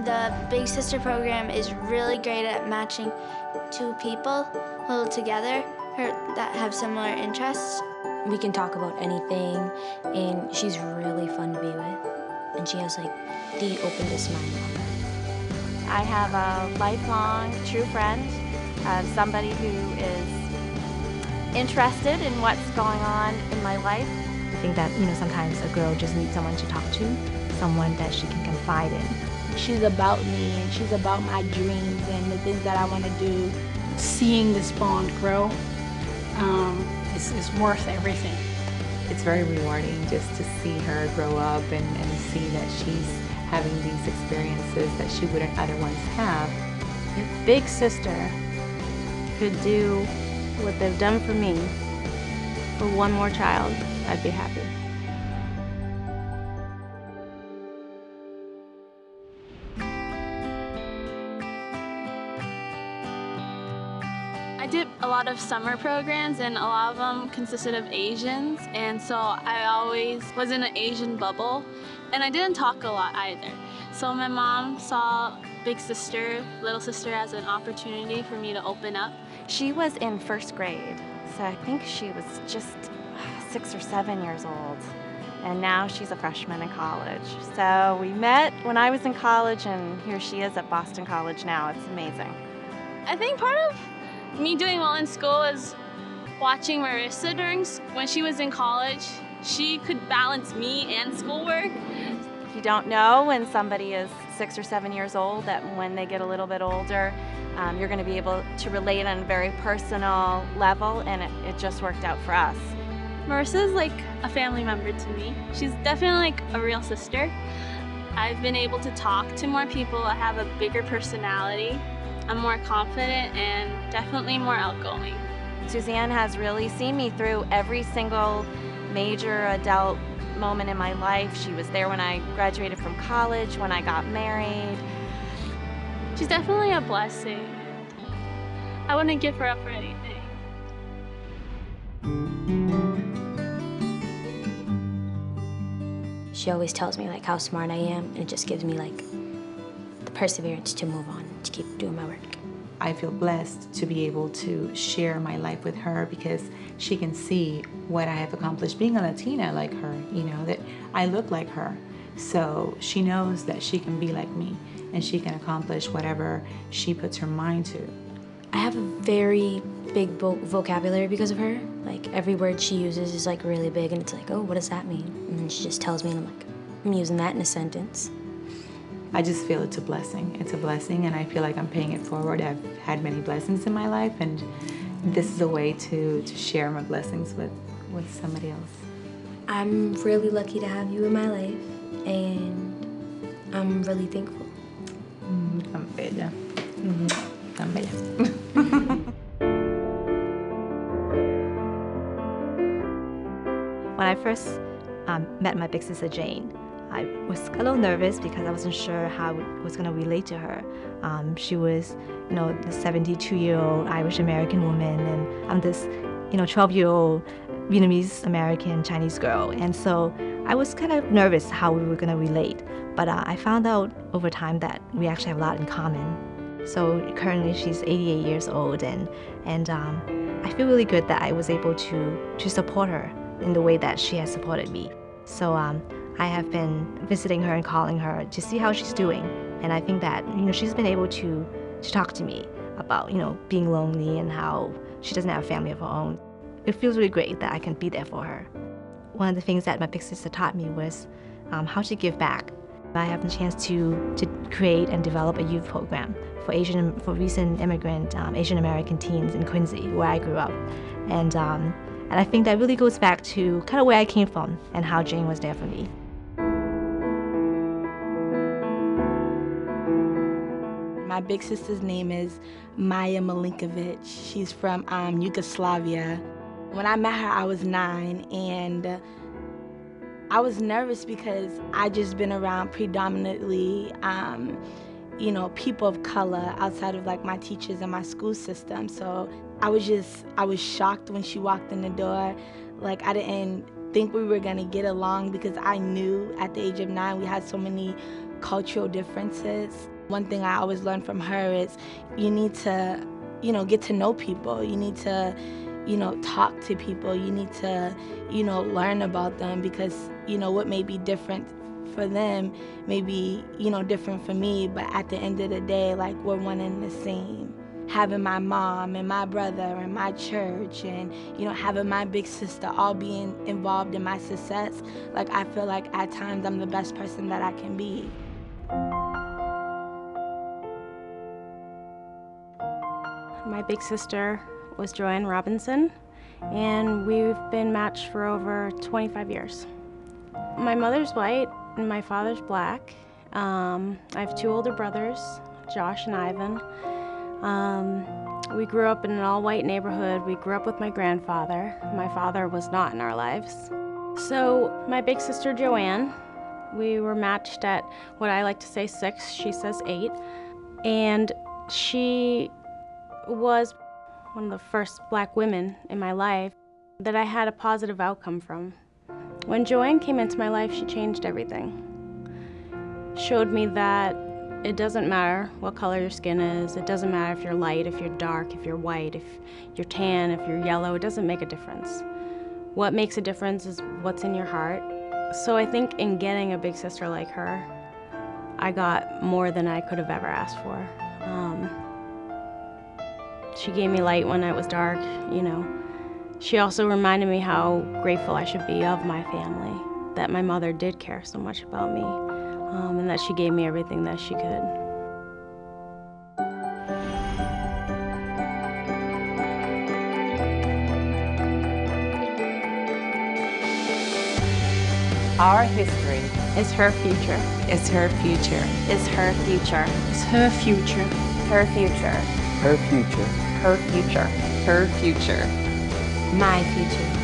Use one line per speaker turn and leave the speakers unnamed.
The Big Sister program is really great at matching two people who together that have similar interests.
We can talk about anything, and she's really fun to be with. And she has like the openest mind ever.
I have a lifelong true friend, somebody who is interested in what's going on in my life.
I think that, sometimes a girl just needs someone to talk to, someone that she can confide in.
She's about me, and she's about my dreams and the things that I want to do. Seeing this bond grow is worth everything.
It's very rewarding just to see her grow up and see that she's having these experiences that she wouldn't otherwise have.
If Big Sister could do what they've done for me for one more child, I'd be happy.
I did a lot of summer programs, and a lot of them consisted of Asians, and so I always was in an Asian bubble, and I didn't talk a lot either. So my mom saw Big Sister, Little Sister as an opportunity for me to open up.
She was in first grade, so I think she was just 6 or 7 years old, and now she's a freshman in college. So we met when I was in college, and here she is at Boston College now. It's amazing.
I think part of me doing well in school is watching Marissa when she was in college. She could balance me and schoolwork.
You don't know when somebody is 6 or 7 years old that when they get a little bit older, you're going to be able to relate on a very personal level, and it just worked out for us.
Marissa's like a family member to me. She's definitely like a real sister. I've been able to talk to more people. I have a bigger personality. I'm more confident and definitely more outgoing.
Suzanne has really seen me through every single major adult moment in my life. She was there when I graduated from college, when I got married.
She's definitely a blessing. I wouldn't give her up for anything.
She always tells me like how smart I am, and it just gives me like the perseverance to move on, to keep doing my work.
I feel blessed to be able to share my life with her because she can see what I have accomplished being a Latina like her, that I look like her. So she knows that she can be like me and she can accomplish whatever she puts her mind to.
I have a very big vocabulary because of her. Like every word she uses is like really big, and it's like, oh, what does that mean? And then she just tells me, and I'm like, I'm using that in a sentence.
I just feel it's a blessing. It's a blessing, and I feel like I'm paying it forward. I've had many blessings in my life, and this is a way to share my blessings with somebody else.
I'm really lucky to have you in my life, and I'm really thankful.
Tan bella. Tan bella.
When I first met my big sister Jane, I was a little nervous because I wasn't sure how I was going to relate to her. She was, the 72-year-old Irish-American woman, and I'm this, 12-year-old Vietnamese-American Chinese girl. And so I was kind of nervous how we were going to relate. But I found out over time that we actually have a lot in common. So currently she's 88 years old, and I feel really good that I was able to support her in the way that she has supported me. So I have been visiting her and calling her to see how she's doing. And I think that, she's been able to talk to me about, being lonely and how she doesn't have a family of her own. It feels really great that I can be there for her. One of the things that my big sister taught me was how to give back. I have the chance to create and develop a youth program for recent immigrant Asian American teens in Quincy, where I grew up. And I think that really goes back to kind of where I came from and how Jane was there for me.
My big sister's name is Maya Milinkovic. She's from Yugoslavia. When I met her, I was 9, and I was nervous because I just been around predominantly, people of color outside of like my teachers and my school system. So I was shocked when she walked in the door. Like I didn't think we were gonna get along because I knew at the age of 9 we had so many cultural differences. One thing I always learned from her is you need to, get to know people. You need to, talk to people. You need to, learn about them because, what may be different for them may be, different for me. But at the end of the day, like, we're one and the same. Having my mom and my brother and my church and, having my big sister all being involved in my success, like, I feel like at times I'm the best person that I can be.
My big sister was Joanne Robinson, and we've been matched for over 25 years. My mother's white and my father's black. I have 2 older brothers, Josh and Ivan. We grew up in an all-white neighborhood. We grew up with my grandfather. My father was not in our lives. So my big sister Joanne, we were matched at what I like to say 6, she says 8. And she was one of the first black women in my life that I had a positive outcome from. When Joanne came into my life, she changed everything. Showed me that it doesn't matter what color your skin is. It doesn't matter if you're light, if you're dark, if you're white, if you're tan, if you're yellow. It doesn't make a difference. What makes a difference is what's in your heart. So I think in getting a big sister like her, I got more than I could have ever asked for. She gave me light when it was dark, She also reminded me how grateful I should be of my family, that my mother did care so much about me, and that she gave me everything that she could.
Our history
Is her future.
is her future.
Is her future.
It's her future.
Her future.
Her future.
Her future.
Her future.
My future.